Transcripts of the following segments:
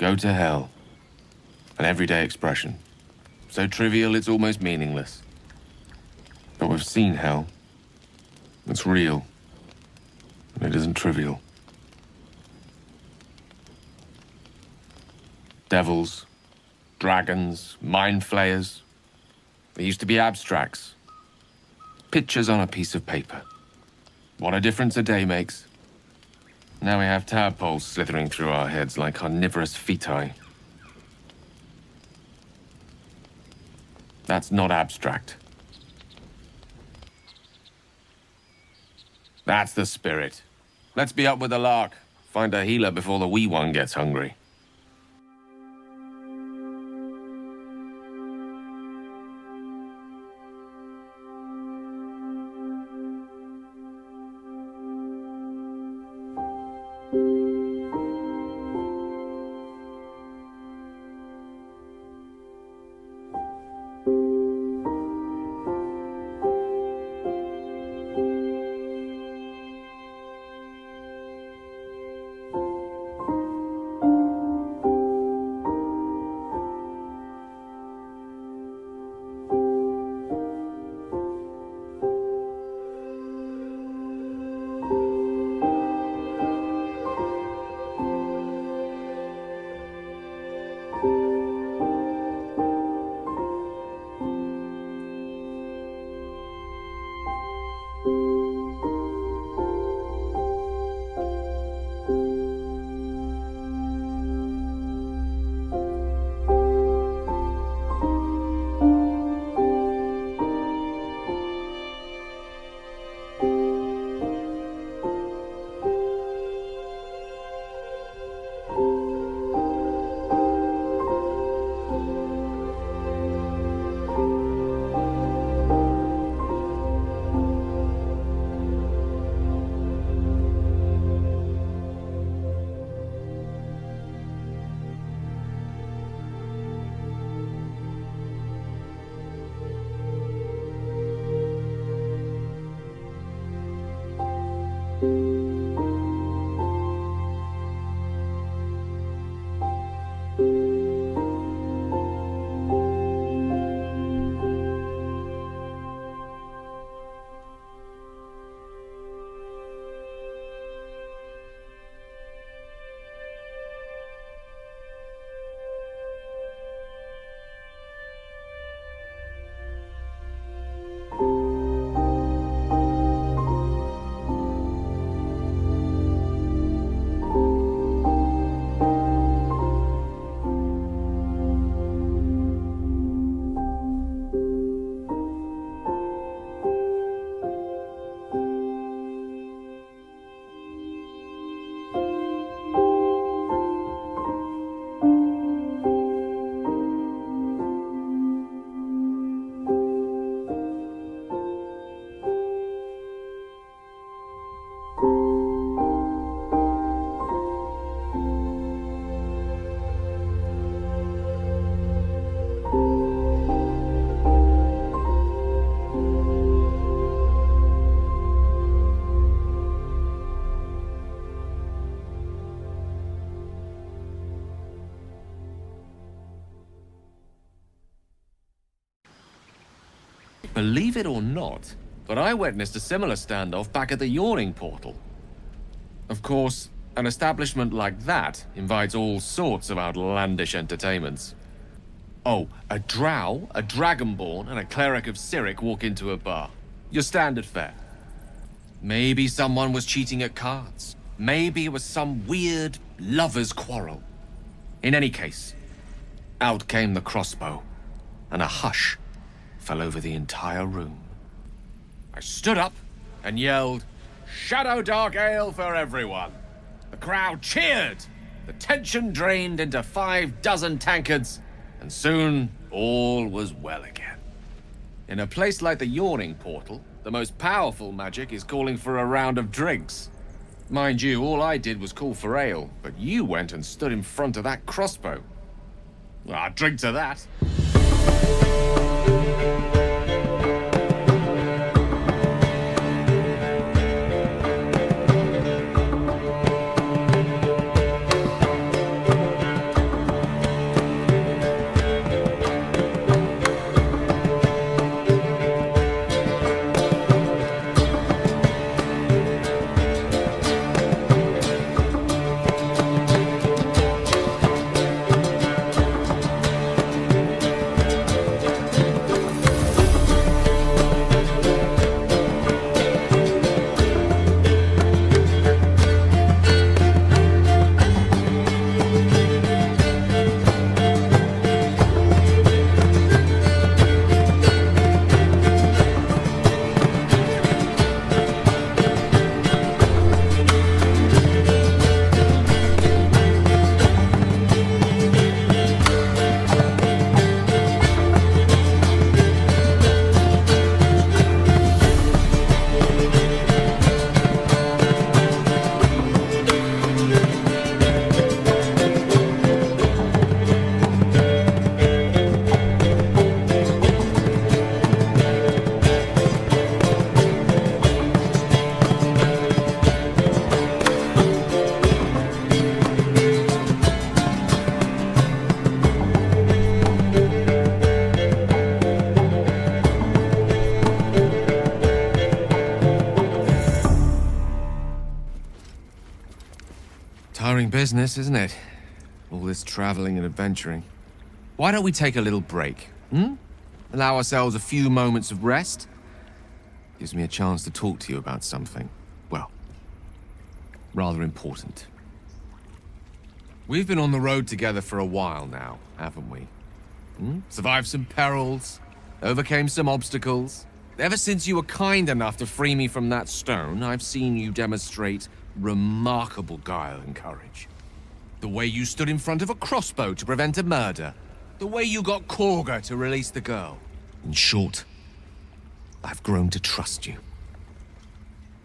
Go to hell. An everyday expression. So trivial it's almost meaningless. But we've seen hell. It's real. And it isn't trivial. Devils, dragons, mind flayers. They used to be abstracts. Pictures on a piece of paper. What a difference a day makes. Now we have tadpoles slithering through our heads like carnivorous feti. That's not abstract. That's the spirit. Let's be up with the lark. Find a healer before the wee one gets hungry. Believe it or not, but I witnessed a similar standoff back at the Yawning Portal. Of course, an establishment like that invites all sorts of outlandish entertainments. Oh, a drow, a dragonborn, and a cleric of Cyric walk into a bar. Your standard fare. Maybe someone was cheating at cards. Maybe it was some weird lover's quarrel. In any case, out came the crossbow, and a hush fell over the entire room. I stood up and yelled, "Shadow Dark Ale for everyone!" The crowd cheered. The tension drained into 6 tankards, and soon all was well again. In a place like the Yawning Portal, the most powerful magic is calling for a round of drinks. Mind you, all I did was call for ale, but you went and stood in front of that crossbow. Well, I'd drink to that. business, isn't it? All this traveling and adventuring. Why don't we take a little break, hmm? Allow ourselves a few moments of rest? Gives me a chance to talk to you about something, well, rather important. We've been on the road together for a while now, haven't we? Survived some perils, overcame some obstacles. Ever since you were kind enough to free me from that stone, I've seen you demonstrate remarkable guile and courage. The way you stood in front of a crossbow to prevent a murder. The way you got Korga to release the girl. In short, I've grown to trust you.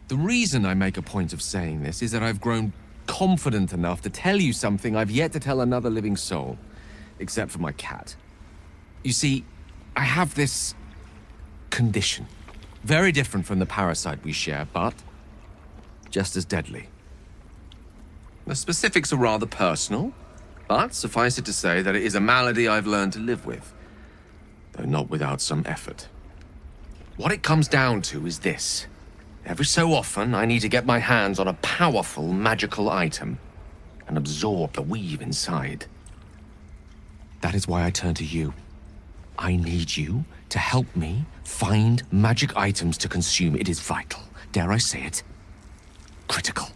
The reason I make a point of saying this is that I've grown confident enough to tell you something I've yet to tell another living soul, except for my cat. You see, I have this condition. Very different from the parasite we share, but just as deadly. The specifics are rather personal, but suffice it to say that it is a malady I've learned to live with, though not without some effort. What it comes down to is this. Every so often, I need to get my hands on a powerful magical item and absorb the weave inside. That is why I turn to you. I need you to help me find magic items to consume. It is vital. Dare I say it? Critical.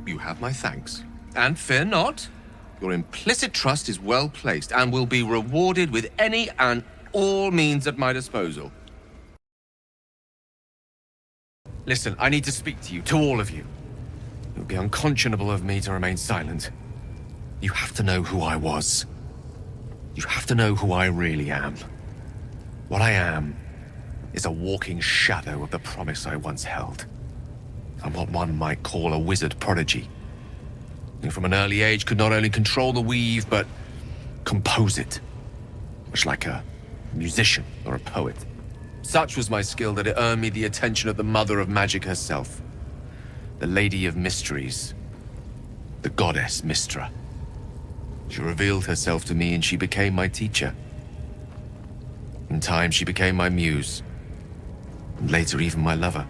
You have my thanks. And fear not. Your implicit trust is well placed and will be rewarded with any and all means at my disposal. Listen, I need to speak to you, to all of you. It would be unconscionable of me to remain silent. You have to know who I was. You have to know who I really am. What I am is a walking shadow of the promise I once held. I'm what one might call a wizard prodigy, who from an early age could not only control the weave, but compose it, much like a musician or a poet. Such was my skill that it earned me the attention of the mother of magic herself, the Lady of Mysteries, the goddess Mystra. She revealed herself to me and she became my teacher. In time, she became my muse, and later even my lover.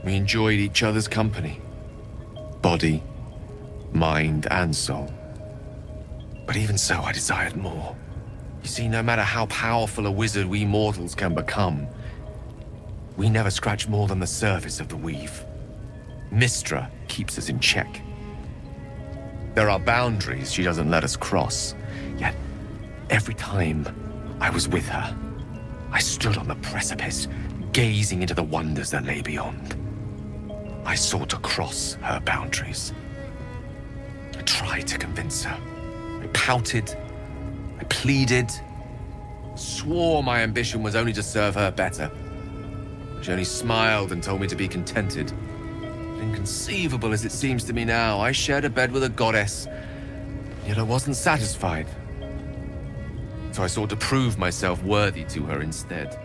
We enjoyed each other's company. Body, mind, and soul. But even so, I desired more. You see, no matter how powerful a wizard we mortals can become, we never scratch more than the surface of the weave. Mystra keeps us in check. There are boundaries she doesn't let us cross, yet every time I was with her, I stood on the precipice, gazing into the wonders that lay beyond. I sought to cross her boundaries. I tried to convince her. I pouted. I pleaded. Swore my ambition was only to serve her better. She only smiled and told me to be contented. Inconceivable as it seems to me now, I shared a bed with a goddess, yet I wasn't satisfied. So I sought to prove myself worthy to her instead.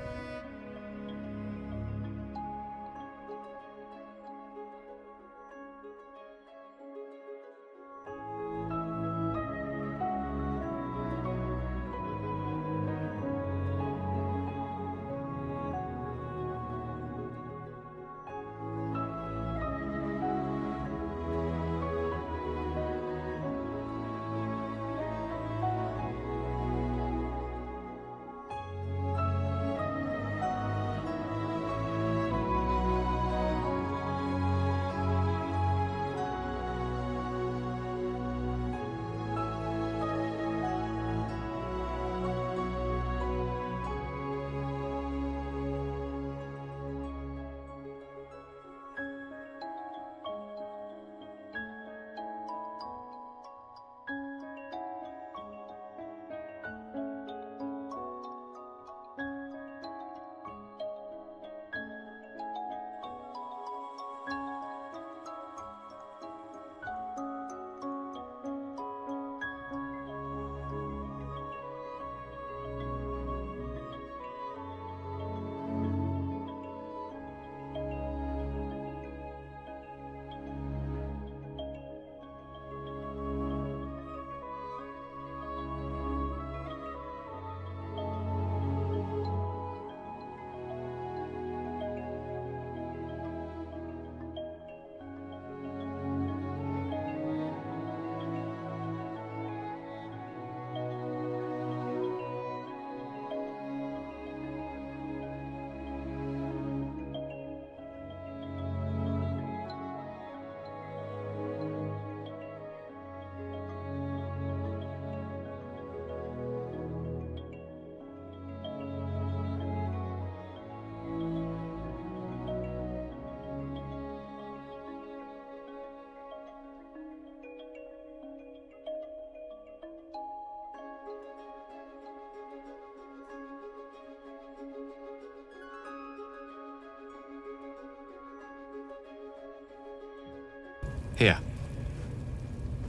Here.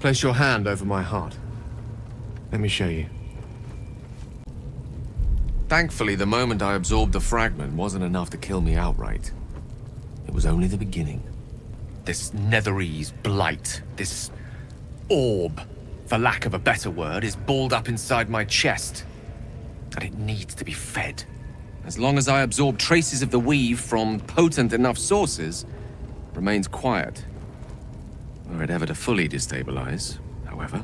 Place your hand over my heart. Let me show you. Thankfully, the moment I absorbed the fragment wasn't enough to kill me outright. It was only the beginning. This Netherese blight, this orb, for lack of a better word, is balled up inside my chest. And it needs to be fed. As long as I absorb traces of the weave from potent enough sources, it remains quiet. Were it ever to fully destabilize, however,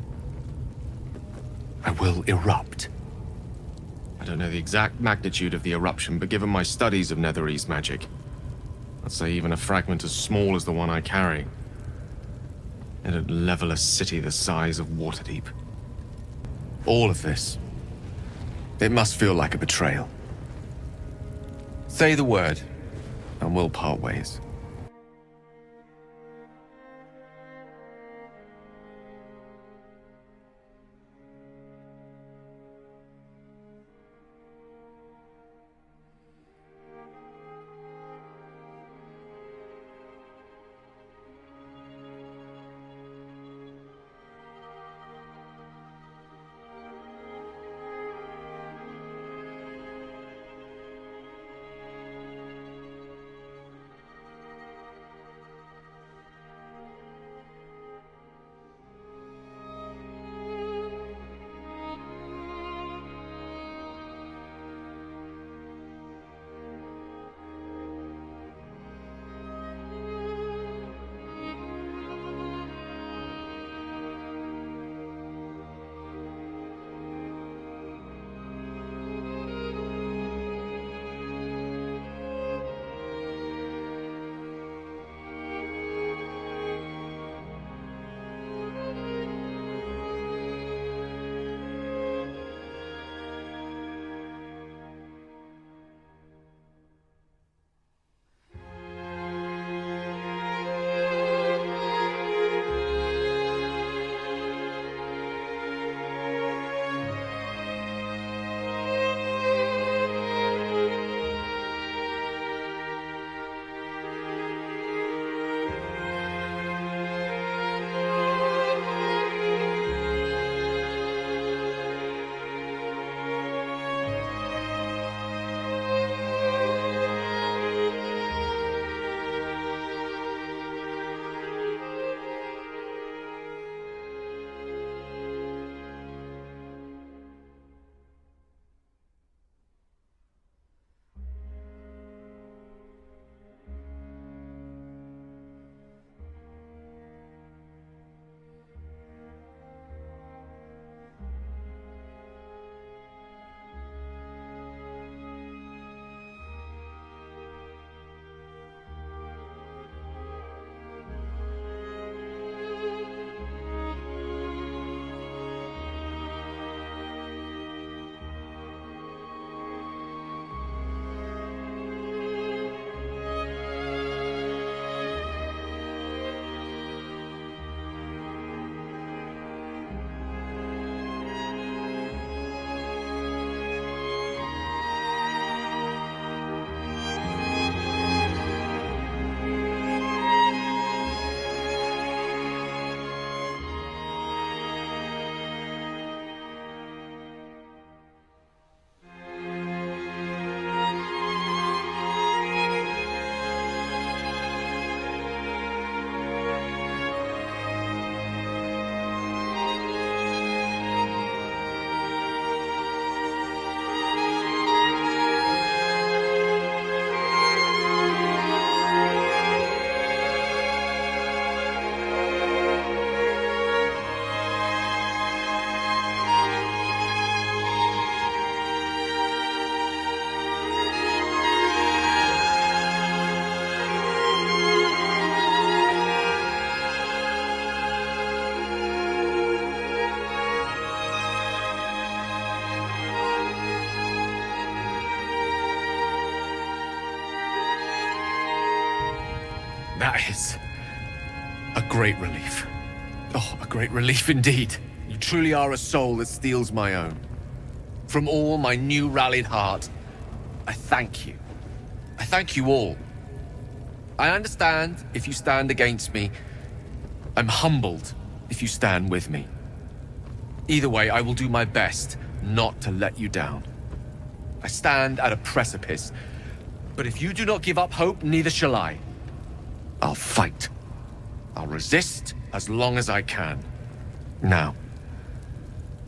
I will erupt. I don't know the exact magnitude of the eruption, but given my studies of Netherese magic, I'd say even a fragment as small as the one I carry, it'd level a city the size of Waterdeep. All of this, it must feel like a betrayal. Say the word, and we'll part ways. that is a great relief. Oh, a great relief indeed. You truly are a soul that steals my own. From all my new rallied heart, I thank you. I thank you all. I understand if you stand against me. I'm humbled if you stand with me. Either way, I will do my best not to let you down. I stand at a precipice, but if you do not give up hope, neither shall I. I'll fight. I'll resist as long as I can. Now,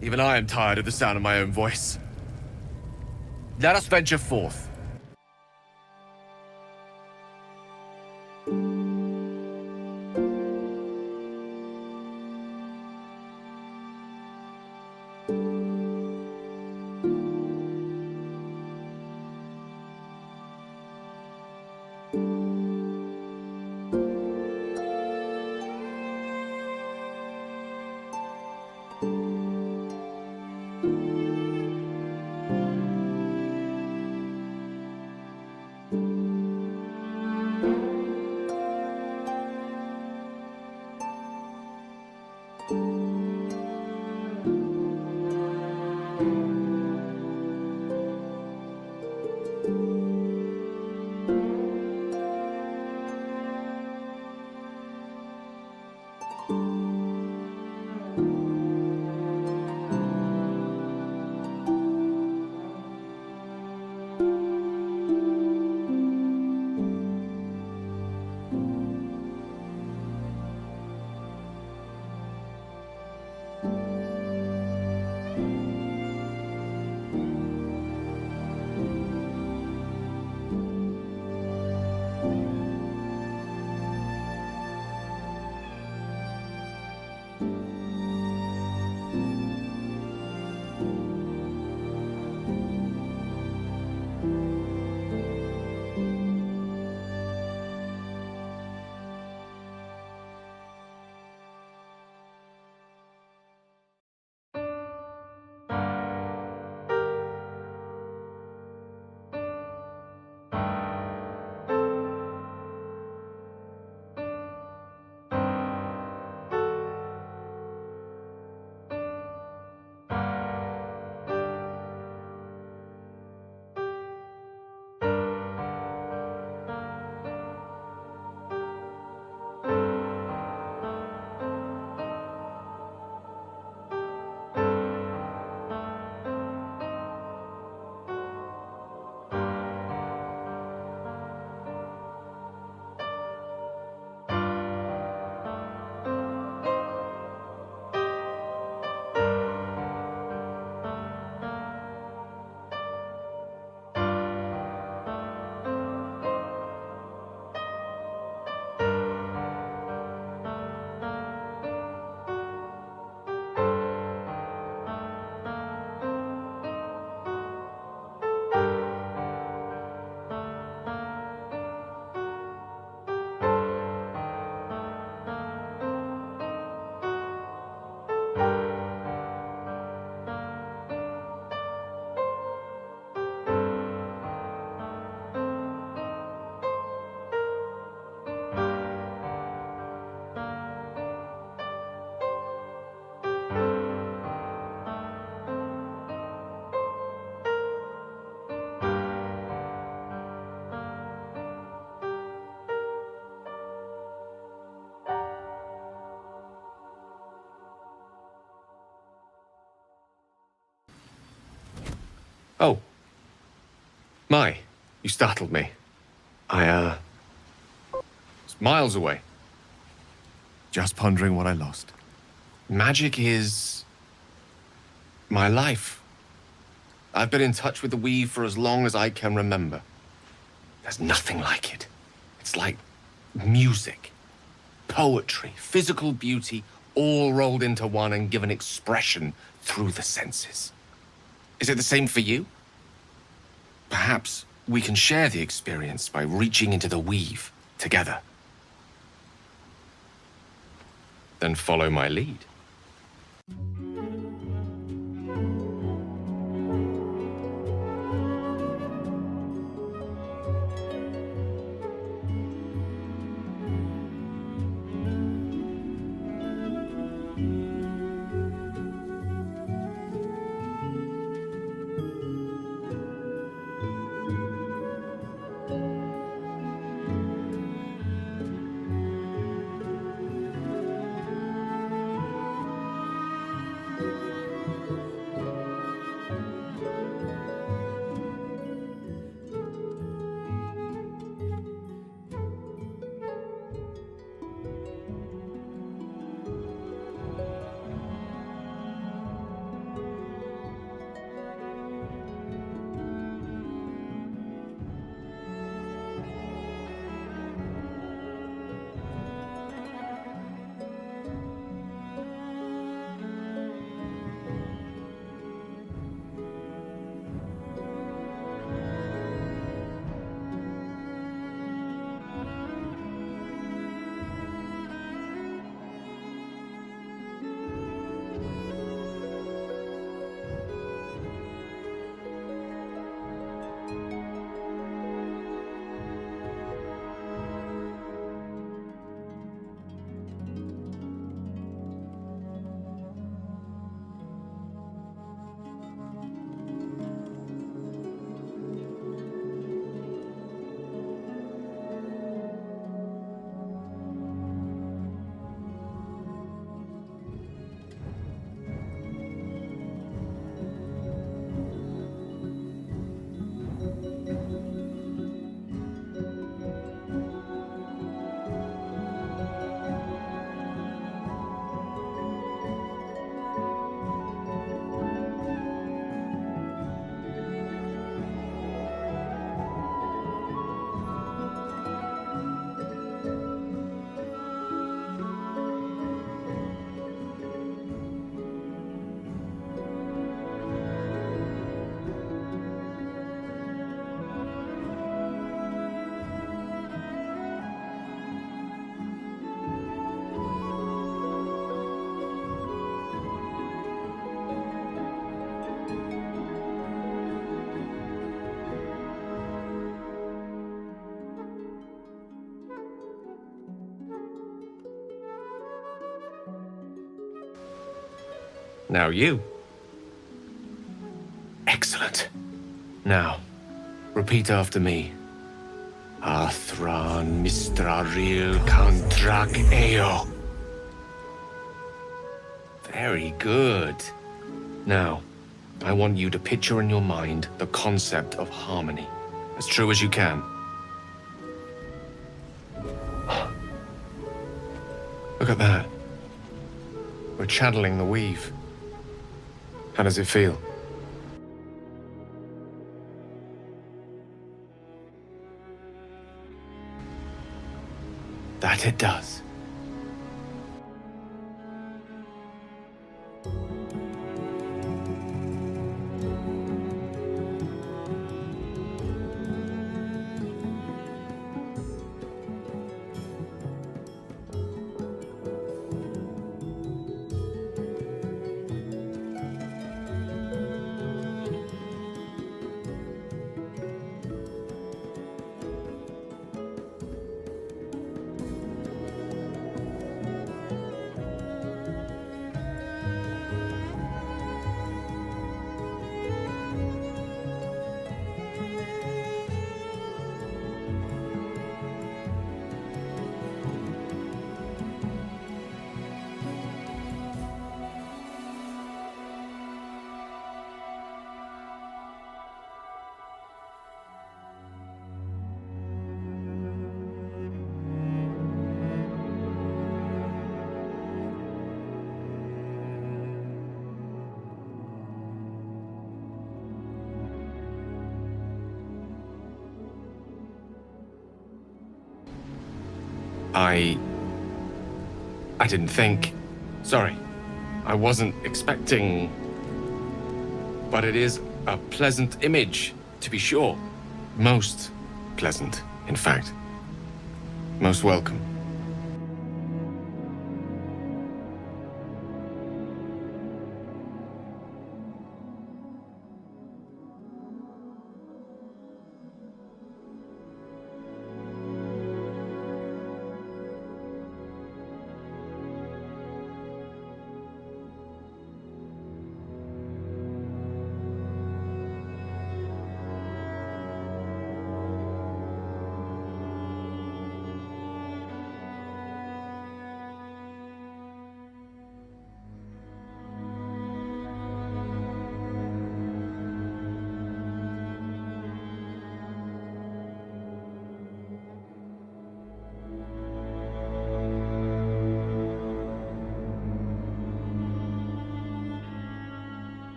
even I am tired of the sound of my own voice. Let us venture forth. Oh. My, you startled me. I was miles away. Just pondering what I lost. Magic is my life. I've been in touch with the weave for as long as I can remember. There's nothing like it. It's like music, poetry, physical beauty, all rolled into one and given expression through the senses. Is it the same for you? Perhaps we can share the experience by reaching into the weave together. Then follow my lead. Now you. Excellent. Now, repeat after me. Athran Mistraril Kantrak Eo. Very good. Now, I want you to picture in your mind the concept of harmony, as true as you can. Look at that. We're channeling the weave. How does it feel? That it does. I didn't think. Sorry. I wasn't expecting. But it is a pleasant image, to be sure. Most pleasant, in fact. Most welcome.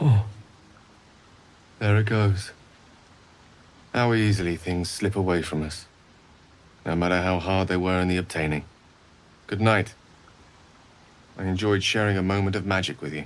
Oh, there it goes. How easily things slip away from us, no matter how hard they were in the obtaining. Good night. I enjoyed sharing a moment of magic with you.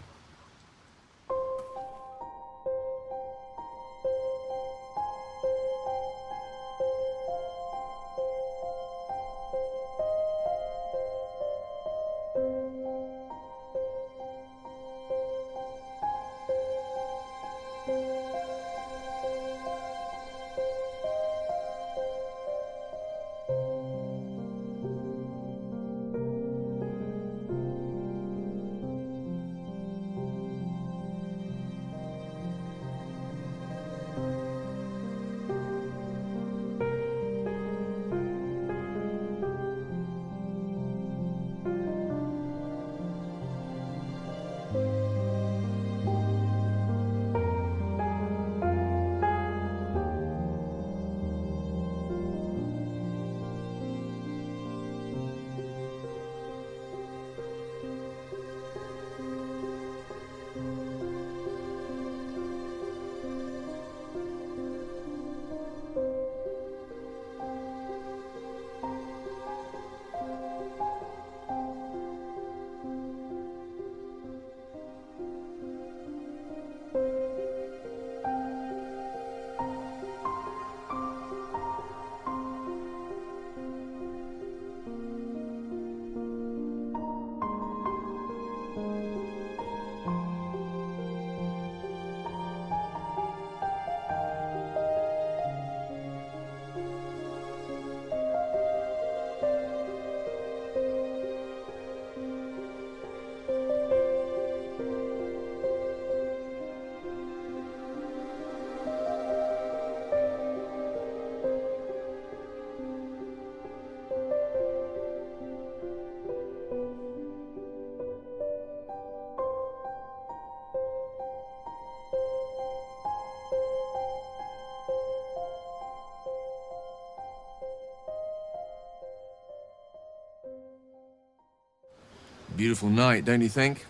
Beautiful night, don't you think?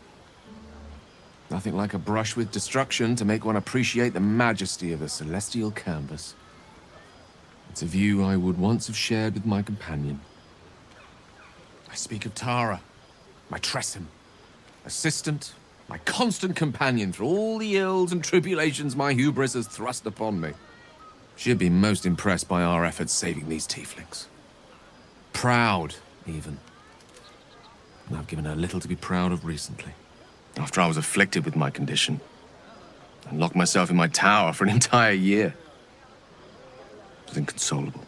Nothing like a brush with destruction to make one appreciate the majesty of a celestial canvas. It's a view I would once have shared with my companion. I speak of Tara, my Tressym, assistant, my constant companion through all the ills and tribulations my hubris has thrust upon me. She'd be most impressed by our efforts saving these tieflings. Proud, even. And I've given her little to be proud of recently. After I was afflicted with my condition, and locked myself in my tower for an entire year. I was inconsolable,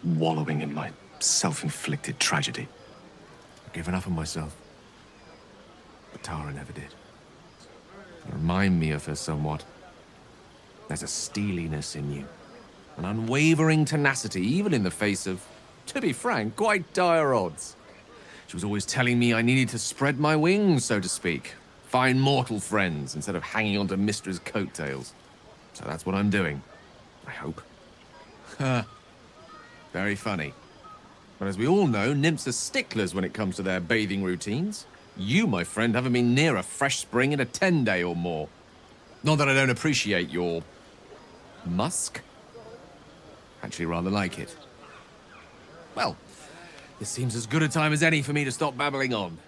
wallowing in my self-inflicted tragedy. I've given up on myself. But Tara never did. You remind me of her somewhat. There's a steeliness in you. An unwavering tenacity, even in the face of, to be frank, quite dire odds. She was always telling me I needed to spread my wings, so to speak. Find mortal friends instead of hanging onto Mistra's coattails. So that's what I'm doing. I hope. Very funny. But as we all know, nymphs are sticklers when it comes to their bathing routines. You, my friend, haven't been near a fresh spring in a 10-day or more. Not that I don't appreciate your... musk? Actually rather like it. Well, this seems as good a time as any for me to stop babbling on.